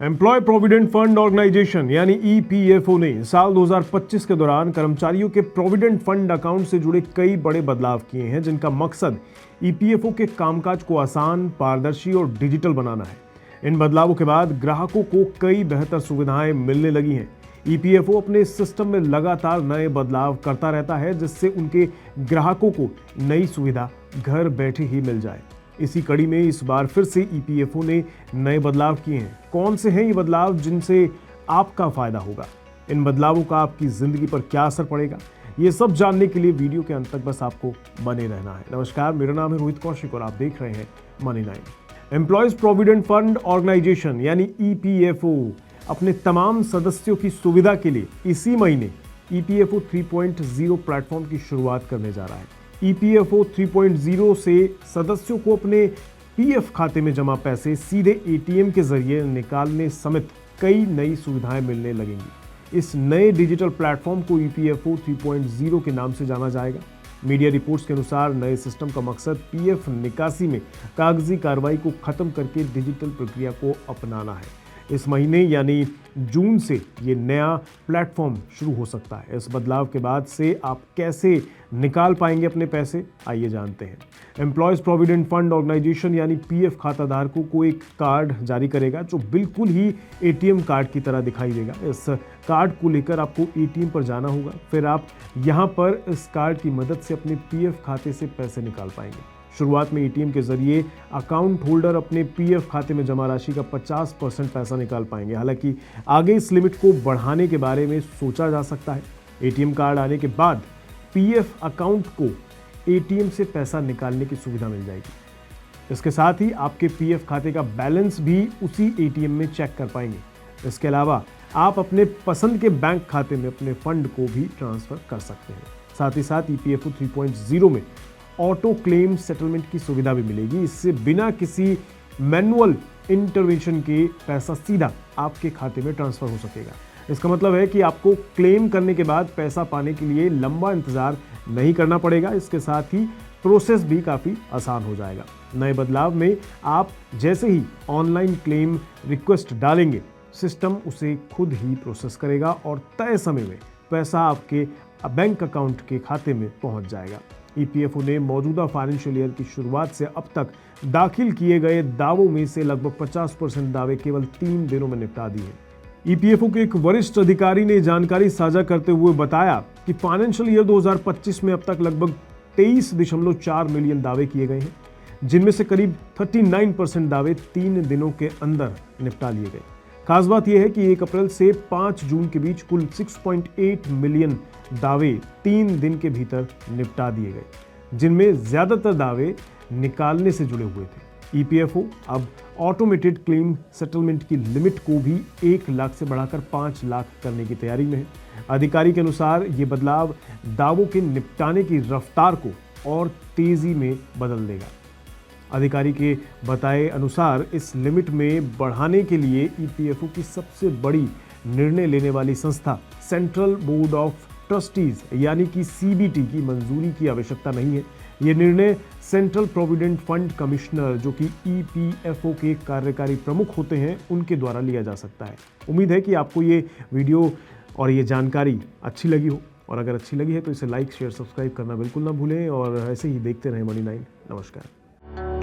Employ provident fund organisation यानी EPFO ने साल 2025 के दौरान कर्मचारियों के प्रोविडेंट फंड अकाउंट से जुड़े कई बड़े बदलाव किए हैं, जिनका मकसद ईपीएफओ के कामकाज को आसान, पारदर्शी और डिजिटल बनाना है। इन बदलावों के बाद ग्राहकों को कई बेहतर सुविधाएं मिलने लगी हैं। ईपीएफओ अपने सिस्टम में लगातार नए बदलाव करता रहता है, जिससे उनके ग्राहकों को नई सुविधा घर बैठे ही मिल जाए। इसी कड़ी में इस बार फिर से ईपीएफओ ने नए बदलाव किए हैं। कौन से हैं ये बदलाव जिनसे आपका फायदा होगा? इन बदलावों का आपकी जिंदगी पर क्या असर पड़ेगा? ये सब जानने के लिए वीडियो के अंत तक बस आपको बने रहना है। नमस्कार, मेरा नाम है रोहित कौशिक और आप देख रहे हैं money 9। Employees provident fund organisation यानी ईपीएफओ अपने तमाम सदस्यों की सुविधा के लिए इसी महीने ईपीएफओ 3.0 प्लेटफॉर्म की शुरुआत करने जा रहा है। ईपीएफओ 3.0 से सदस्यों को अपने पीएफ खाते में जमा पैसे सीधे एटीएम के जरिए निकालने समेत कई नई सुविधाएं मिलने लगेंगी। इस नए डिजिटल प्लेटफॉर्म को ईपीएफओ 3.0 के नाम से जाना जाएगा। मीडिया रिपोर्ट्स के अनुसार नए सिस्टम का मकसद पीएफ निकासी में कागजी कार्रवाई को खत्म करके डिजिटल प्रक्रिया को अपनाना है। इस महीने यानी जून से ये नया प्लेटफॉर्म शुरू हो सकता है। इस बदलाव के बाद से आप कैसे निकाल पाएंगे अपने पैसे, आइए जानते हैं। एम्प्लॉयज प्रोविडेंट फंड ऑर्गेनाइजेशन यानी पीएफ खाता धारकों को एक कार्ड जारी करेगा जो बिल्कुल ही एटीएम कार्ड की तरह दिखाई देगा। इस कार्ड को लेकर आपको एटीएम पर जाना होगा, फिर आप यहाँ पर इस कार्ड की मदद से अपने पीएफ खाते से पैसे निकाल पाएंगे। शुरुआत में एटीएम के जरिए अकाउंट होल्डर अपने पीएफ खाते में जमा राशि का 50% पैसा निकाल पाएंगे। हालांकि आगे इस लिमिट को बढ़ाने के बारे में सोचा जा सकता है। एटीएम कार्ड आने के बाद पीएफ अकाउंट को एटीएम से पैसा निकालने की सुविधा मिल जाएगी। इसके साथ ही आपके पीएफ खाते का बैलेंस भी उसी एटीएम में चेक कर पाएंगे। इसके अलावा आप अपने पसंद के बैंक खाते में अपने फंड को भी ट्रांसफर कर सकते हैं। साथ ही साथ ईपीएफओ 3.0 में ऑटो क्लेम सेटलमेंट की सुविधा भी मिलेगी। इससे बिना किसी मैनुअल इंटरवेंशन के पैसा सीधा आपके खाते में ट्रांसफर हो सकेगा। इसका मतलब है कि आपको क्लेम करने के बाद पैसा पाने के लिए लंबा इंतजार नहीं करना पड़ेगा। इसके साथ ही प्रोसेस भी काफ़ी आसान हो जाएगा। नए बदलाव में आप जैसे ही ऑनलाइन क्लेम रिक्वेस्ट डालेंगे, सिस्टम उसे खुद ही प्रोसेस करेगा और तय समय में पैसा आपके बैंक अकाउंट के खाते में पहुंच जाएगा। ईपीएफओ ने मौजूदा फाइनेंशियल ईयर की शुरुआत से अब तक दाखिल किए गए दावों में से लगभग 50% दावे केवल 3 दिनों में निपटा दिए। ईपीएफओ के एक वरिष्ठ अधिकारी ने जानकारी साझा करते हुए बताया कि फाइनेंशियल ईयर 2025 में अब तक लगभग 23.4 मिलियन दावे किए गए हैं, जिनमें से करीब 39% दावे 3 दिनों के अंदर निपटा लिए गए। खास बात यह है कि 1 अप्रैल से 5 जून के बीच कुल 6.8 मिलियन दावे 3 दिन के भीतर निपटा दिए गए, जिनमें ज्यादातर दावे निकालने से जुड़े हुए थे। ईपीएफओ अब ऑटोमेटेड क्लेम सेटलमेंट की लिमिट को भी 1 लाख से बढ़ाकर 5 लाख करने की तैयारी में है। अधिकारी के अनुसार ये बदलाव दावों के निपटाने की रफ्तार को और तेजी में बदल देगा। अधिकारी के बताए अनुसार इस लिमिट में बढ़ाने के लिए ईपीएफओ की सबसे बड़ी निर्णय लेने वाली संस्था सेंट्रल बोर्ड ऑफ ट्रस्टीज यानी कि सीबीटी की मंजूरी की आवश्यकता नहीं है। ये निर्णय सेंट्रल प्रोविडेंट फंड कमिश्नर, जो कि ईपीएफओ के कार्यकारी प्रमुख होते हैं, उनके द्वारा लिया जा सकता है। उम्मीद है कि आपको ये वीडियो और ये जानकारी अच्छी लगी हो, और अगर अच्छी लगी है तो इसे लाइक, शेयर, सब्सक्राइब करना बिल्कुल ना भूलें और ऐसे ही देखते रहें मनी 9। नमस्कार।